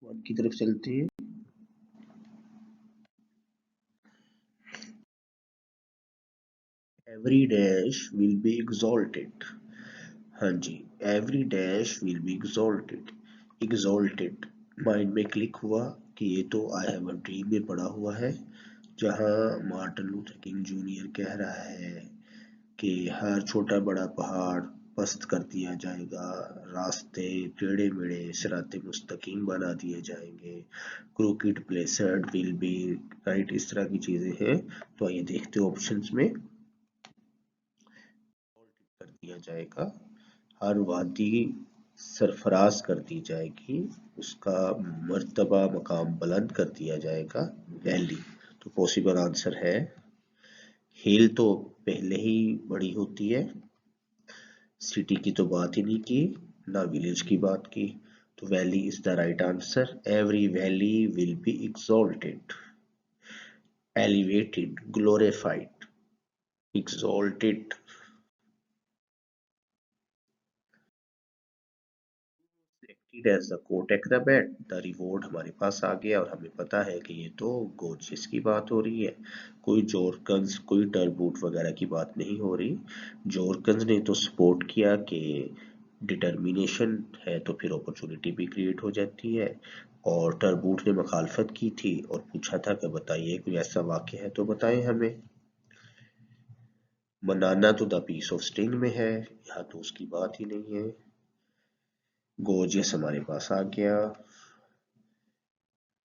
One की तरफ चलते हैं। Every dash will be exalted. हाँ जी, every dash will be exalted. Exalted mind में क्लिक हुआ कि ये तो आई हैव अ ड्रीम में पड़ा हुआ है, जहाँ मार्टिन लूथर किंग जूनियर कह रहा है कि हर छोटा बड़ा पहाड़ पस्त कर दिया जाएगा, रास्ते टेढ़े मेढ़े सिराते मुस्तकीम बना दिए जाएंगे, क्रूकेड प्लेसर्ड विल बी राइट, इस तरह की चीजें हैं। तो आइए देखते हैं ऑप्शंस में। कर दिया जाएगा, हर वादी सरफराज कर दी जाएगी, उसका मर्तबा मकाम बुलंद कर दिया जाएगा, वैली। तो पॉसिबल आंसर है हिल, तो पहले ही बड़ी होती है, सिटी की तो बात ही नहीं की, ना विलेज की बात की, तो valley is the right answer. Every valley will be exalted, elevated, glorified, exalted. Acted as the कोटेक द बैट, द रिवॉर्ड हमारे पास आ गया और हमें पता है कि ये तो गोर्जियस की बात हो रही है, कोई जोरकंस कोई टर्बूट वगैरह की बात नहीं हो रही। जोरकंस ने तो सपोर्ट किया कि डिटर्मिनेशन है तो फिर अपॉर्चुनिटी भी क्रिएट हो जाती है, और टर्बूट ने मुखालफत की थी और पूछा था कि बताइए कोई ऐसा वाक्य है तो बताएं हमें। बनाना तो द पीस ऑफ स्टिंग में है, यहाँ तो उसकी बात ही नहीं है। गोर्जियस हमारे पास आ गया,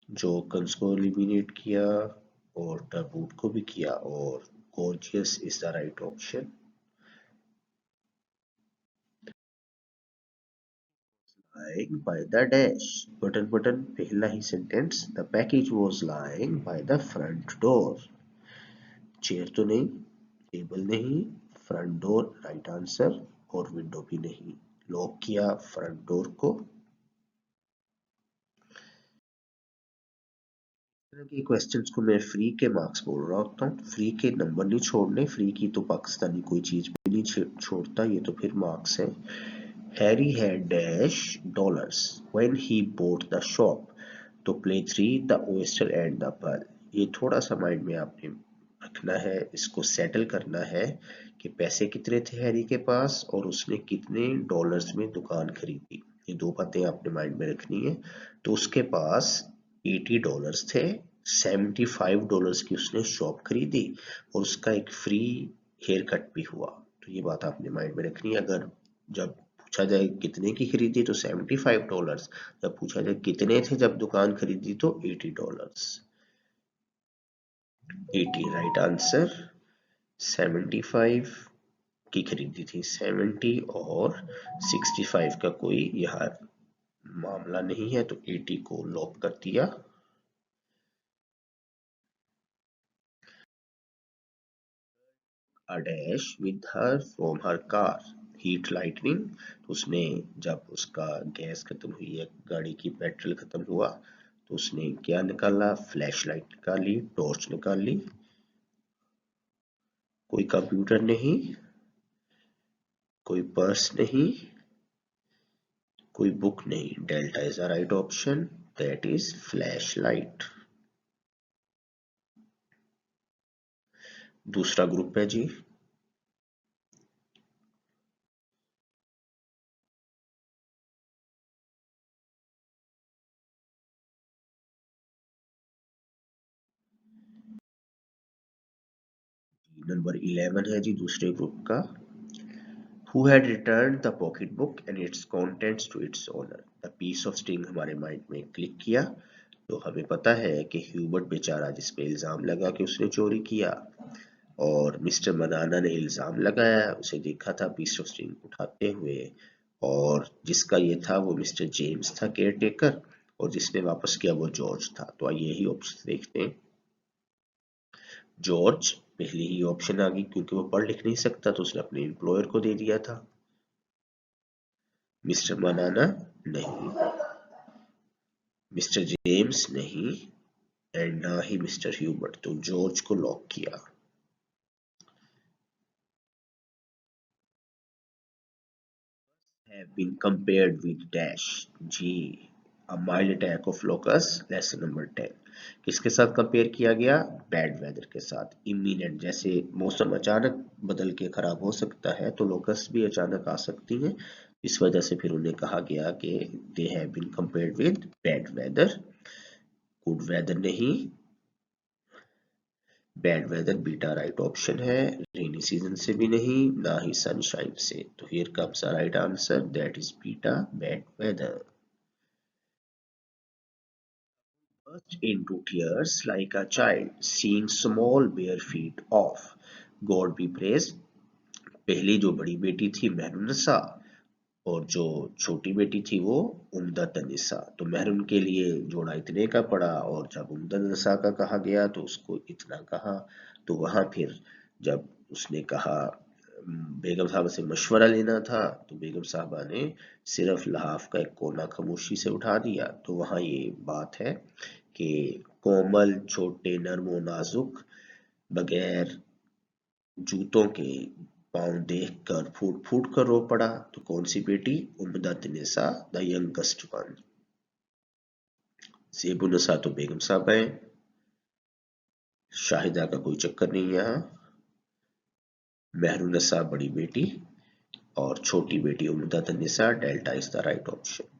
जोकन्स को एलिमिनेट किया और टर्बूट को भी किया, और gorgeous is the right option. lying by the dash, button button पहला ही sentence, the package was lying by the front door। Chair तो नहीं, टेबल नहीं, फ्रंट डोर राइट आंसर, और विंडो भी नहीं, लॉक किया फ्रंट डोर को। तरह के क्वेश्चंस को मैं फ्री के मार्क्स बोल रहा होता हूँ, फ्री के नंबर नहीं छोड़ने, फ्री की तो पाकिस्तानी कोई चीज भी नहीं छोड़ता, ये तो फिर मार्क्स है। Harry had dash dollars when he bought the shop, तो play 3 the oyster and the pearl. ये थोड़ा सा माइंड में आपने रखना है, इसको सेटल करना है कि पैसे कितने थे हैरी के पास और उसने कितने डॉलर्स में दुकान खरीदी, ये दो बातें आपने माइंड में रखनी है। तो उसके पास $80 थे, $75 की उसने शॉप खरीदी और उसका एक फ्री हेयर कट भी हुआ। तो ये बात आपने माइंड में रखनी है। अगर जब पूछा जाए कितने की खरीदी तो $75, जब पूछा जाए कितने थे जब दुकान खरीदी तो $80। 80 राइट आंसर। 75 की खरीदी थी 70, और 65 का कोई यहाँ मामला नहीं है, तो 80 को लॉक कर दिया। a dash with her from her car, heat lightning, तो उसने जब उसका गैस खत्म हुई है, गाड़ी की पेट्रोल खत्म हुआ, तो उसने क्या निकाला, फ्लैश लाइट निकाली, टॉर्च निकाली। कोई कंप्यूटर नहीं, कोई पर्स नहीं, कोई बुक नहीं, delta is the right option, that is flash light. दूसरा ग्रुप है जी, नंबर 11 है जी दूसरे ग्रुप का। Who had returned the pocketbook and its contents to its owner? The piece of string हमारे माइंड में क्लिक किया, तो हमें पता है कि ह्यूबर्ट बेचारा जिस पे इल्जाम लगा कि उसने चोरी किया, और मिस्टर मनाना ने इल्जाम लगाया, उसे देखा था पीस ऑफ स्ट्रिंग उठाते हुए, और जिसका ये था वो मिस्टर जेम्स था केयर टेकर, और जिसने वापस किया वो जॉर्ज था। तो आइए यही ऑप्शन देखते हैं। जॉर्ज पहली ही ऑप्शन आ गई, क्योंकि वो पढ़ लिख नहीं सकता तो उसने अपने एम्प्लॉयर को दे दिया था। मिस्टर मनाना नहीं, मिस्टर जेम्स नहीं, एंड ना ही मिस्टर ह्यूबर्ट, तो जॉर्ज को लॉक किया। Have been compared with dash, जी a mild attack of locust, lesson number 10। किसके साथ कंपेयर किया गया? बैड वेदर के साथ। इमीनेंट, जैसे मौसम अचानक बदल के खराब हो सकता है तो लोकस्ट भी अचानक आ सकती हैं, इस वजह से फिर उन्हें कहा गया कि they have been compared with bad weather. Good weather नहीं, bad weather beta right option है। रेनी सीजन से भी नहीं, ना ही सनशाइन से। तो here comes a right answer, that is beta, bad weather. Burst into tears like a child seeing small bare feet of God be praised। पहली जो बड़ी बेटी थी मेहरुन्निसा और जो छोटी बेटी थी वो उम्दतनिसा। तो मेहरुन के लिए जोड़ा इतने का पड़ा और जब उम्दतनिसा का कहा गया तो उसको इतना कहा। तो वहां फिर जब उसने कहा बेगम साहबा से मशवरा लेना था तो बेगम साहबा ने सिर्फ लहाफ का एक कोना खामोशी से उठा दिया। तो वहां ये बात है कि कोमल छोटे नर्मो नाजुक बगैर जूतों के पांव देखकर फूट फूट कर रो पड़ा। तो कौन सी बेटी? उम्दतनिसा, द यंगेस्ट वन। ज़ेबुन्निसा तो बेगम साहबा है, शाहिदा का कोई चक्कर नहीं यहाँ। मेहरुन्निसा बड़ी बेटी और छोटी बेटी Umdatunnisa, delta is the right option.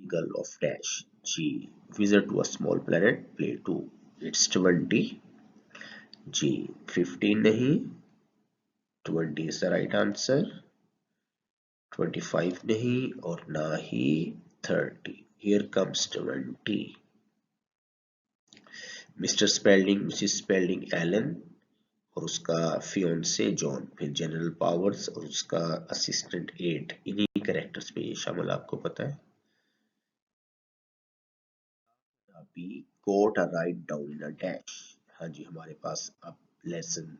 Eagle of dash G. Visit to a small planet, play 2. It's 20. G. 15 नहीं, 20 is the right answer. 25 नहीं और ना ही 30. Here comes 20. Mister Spalding, Mrs Spalding Allen और उसका फियोन्से जॉन, फिर जनरल पावर्स और उसका असिस्टेंट एड, इन्हीं कैरेक्टर्स पे ये शामिल, आपको पता है। B quote a write down in a dash. हाँ जी, हमारे पास अब लेसन,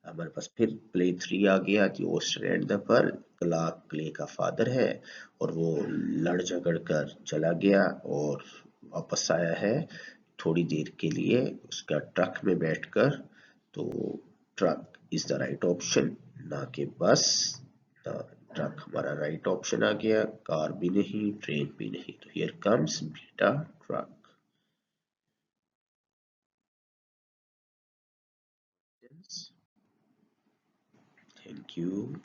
हमारे पास फिर प्ले 3 आ गया कि ओस्टर एंड द पर क्लार्क क्ले का फादर है और वो लड़ झगड़ कर चला गया और वापस आया है थोड़ी देर के लिए उसका ट्रक में बैठकर। तो truck is the right option, ना कि बस। ट्रक हमारा राइट ऑप्शन आ गया, कार भी नहीं, ट्रेन भी नहीं। तो here comes beta, truck. Thank you.